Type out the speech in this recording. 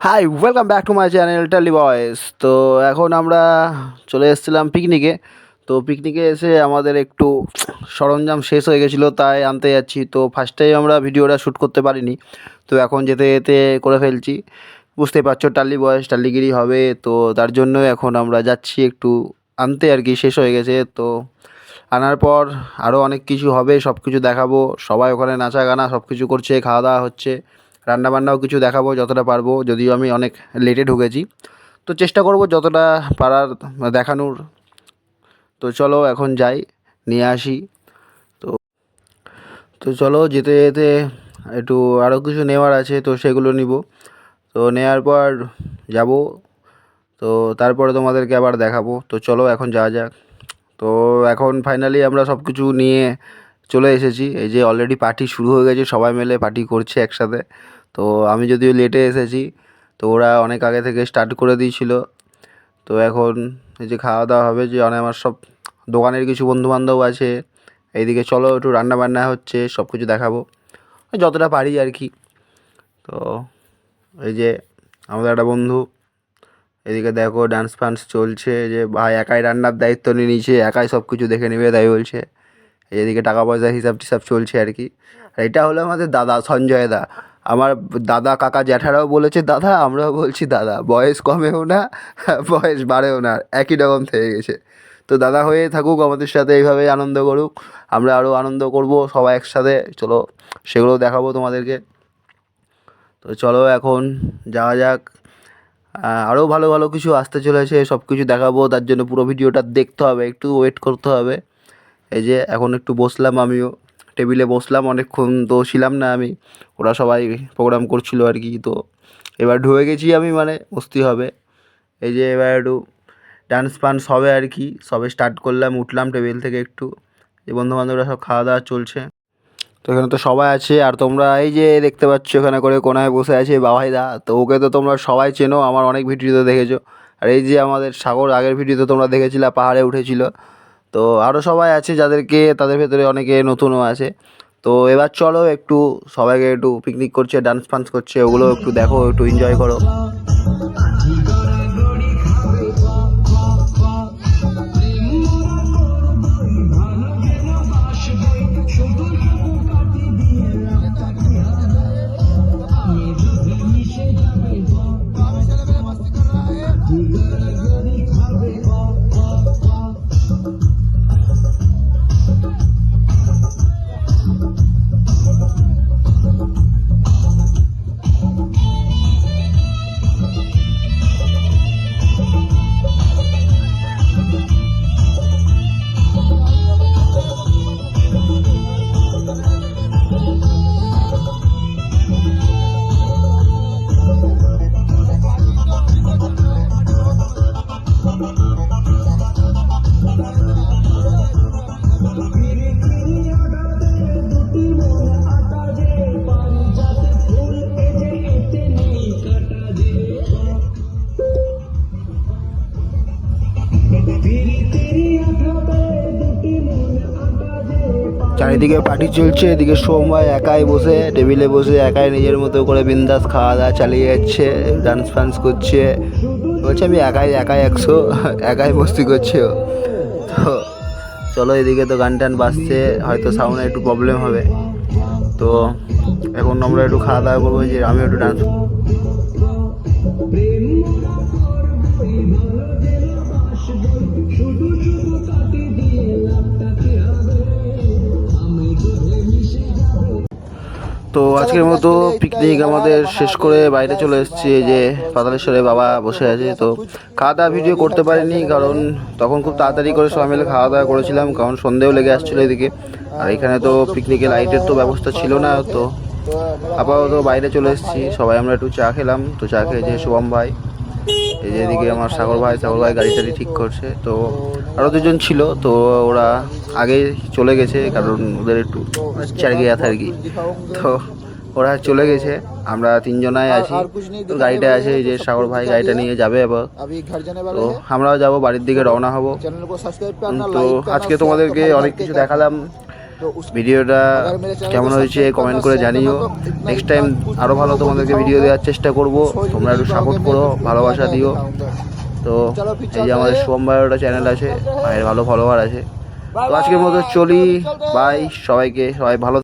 High, welcome back to my channel Tolly boys. তো এখন আমরা চলে এসেছিলাম পিকনিকে। তো পিকনিকে এসে আমাদের একটু সরঞ্জাম শেষ হয়ে গেছিলো, তাই আনতে যাচ্ছি। তো ফার্স্ট টাইম আমরা ভিডিওটা শ্যুট করতে পারিনি, তো এখন যেতে যেতে করে ফেলছি। বুঝতেই পারছো, টালি বয়েস টালিগিরি হবে, তো তার জন্য এখন আমরা যাচ্ছি একটু আনতে আর কি। শেষ হয়ে গেছে, তো আনার পর আরও অনেক কিছু হবে, সব কিছু দেখাবো। সবাই ওখানে নাচা গানা সব কিছু করছে, খাওয়া দাওয়া হচ্ছে, রান্নাবান্নাও কিছু দেখাবো যতটা পারবো, যদিও আমি অনেক লেটে ঢুকেছি। তো চেষ্টা করব যতটা পারার দেখানোর। তো চলো এখন যাই, নিয়ে আসি। তো তো চলো যেতে যেতে একটু আরও কিছু নেওয়ার আছে, তো সেগুলো নিব। তো নেওয়ার পর যাব, তো তারপরে তোমাদেরকে আবার দেখাবো। তো চলো এখন যাওয়া যাক। তো এখন ফাইনালি আমরা সব কিছু নিয়ে চলে এসেছি। এই যে অলরেডি পার্টি শুরু হয়ে গেছে, সবাই মিলে পার্টি করছে একসাথে। তো আমি যদিও লেটে এসেছি, তো ওরা অনেক আগে থেকে স্টার্ট করে দিয়েছিল। তো এখন এই যে খাওয়া দাওয়া হবে, যে অনেক আমার সব দোকানের কিছু বন্ধুবান্ধব আছে। এইদিকে চলো একটু রান্না বান্না হচ্ছে, সব কিছু দেখাবো যতটা পারি আর কি। তো এই যে আমাদের একটা বন্ধু, এদিকে দেখো ডান্স ফান্স চলছে, যে ভাই একাই রান্নার দায়িত্ব নিয়ে নিয়েছে, একাই সব কিছু দেখে নেবে তাই বলছে। এদিকে টাকা পয়সার হিসাব টিসাব চলছে আর কি। আর এটা হলো আমাদের দাদা সঞ্জয় দা। আমার দাদা কাকা জ্যাঠারাও বলেছে দাদা, আমরাও বলছি দাদা। বয়স কমেও না, বয়স বাড়েও না, একই রকম থেকে গেছে। তো দাদা হয়ে থাকুক, আমাদের সাথে এইভাবেই আনন্দ করুক, আমরা আরও আনন্দ করব সবাই একসাথে। চলো সেগুলো দেখাবো তোমাদেরকে। তো চলো এখন যাওয়া যাক। আরও ভালো ভালো কিছু আসতে চলেছে, সব কিছু দেখাবো। তার জন্য পুরো ভিডিওটা দেখতে হবে, একটু ওয়েট করতে হবে। এই যে এখন একটু বসলাম, আমিও টেবিলে বসলাম, অনেকক্ষণ তো ছিলাম না আমি, ওরা সবাই প্রোগ্রাম করছিল আর কি। তো এবার ঢুকে গেছি আমি, মানে মস্তি হবে। এই যে এবার একটু ডান্স ফান্স হবে আর কি, সবে স্টার্ট করলাম, উঠলাম টেবিল থেকে একটু। এই বন্ধুবান্ধবরা সব খাওয়া দাওয়া চলছে। তো এখানে তো সবাই আছে। আর তোমরা এই যে দেখতে পাচ্ছ এখানে করে কোনায় বসে আছে বাবাইদা, তো ওকে তো তোমরা সবাই চেনো, আমার অনেক ভিডিওতে দেখেছো। আর এই যে আমাদের সাগর, আগের ভিডিওতে তোমরা দেখেছিলে পাহাড়ে উঠেছিল। তো আরও সবাই আছে যাদেরকে, তাদের ভেতরে অনেকে নতুনও আছে। তো এবার চলো একটু সবাইকে একটু পিকনিক করছে, ডান্স ফান্স করছে, ওগুলো একটু দেখো, একটু এনজয় করো। চারিদিকে পার্টি চলছে, এদিকে সোমবার একাই বসে টেবিলে বসে একাই নিজের মতো করে বিন্দাস খাওয়া দাওয়া চালিয়ে যাচ্ছে, ডান্স ফান্স করছে। বলছে আমি একাই একাই 100, একাই মস্তি করছে ও। তো চলো, এদিকে তো গান টান বাজছে, হয়তো সাউন্ডে একটু প্রবলেম হবে। তো এখন আমরা একটু খাওয়া দাওয়া করবো, যে আমি একটু ডান্স। তো আজকের মতো পিকনিক আমাদের শেষ করে বাইরে চলে এসেছি। এই যে পাতালেশ্বরে বাবা বসে আছে। তো খাওয়া দাওয়া ভিডিও করতে পারিনি, কারণ তখন খুব তাড়াতাড়ি করে সবাই মিলে খাওয়া দাওয়া করেছিলাম, কারণ সন্ধেও লেগে আসছিলো এদিকে। আর এখানে তো পিকনিকে লাইটের তো ব্যবস্থা ছিল না। তো আপাতত বাইরে চলে এসেছি, সবাই আমরা একটু চা খেলাম। তো চা খেয়ে যে শুভম ভাই, এই যে এদিকে আমার সাগর ভাই গাড়ি টাড়ি ঠিক করছে। তো আরও দুজন ছিল, তো ওরা আগে চলে গেছে, কারণ ওদের একটু চারগে আছে আর কি। তো ওরা চলে গেছে, আমরা তিনজনাই আছি। তো গাড়িটা আছে, এই যে সাগর ভাই গাড়িটা নিয়ে যাবে এবার। তো আমরাও যাবো, বাড়ির দিকে রওনা হব। তো আজকে তোমাদেরকে অনেক কিছু দেখালাম, ভিডিওটা কেমন হয়েছে কমেন্ট করে জানিও। নেক্সট টাইম আরও ভালো তোমাদেরকে ভিডিও দেওয়ার চেষ্টা করব, তোমরা একটু সাপোর্ট করো, ভালোবাসা দিও। তো এই যে আমাদের সোম ভাইয়ের চ্যানেল আছে, ভাইয়ের ভালো ফলোয়ার আছে। তো আজকের মতো চলি, বাই সবাইকে, সবাই ভালো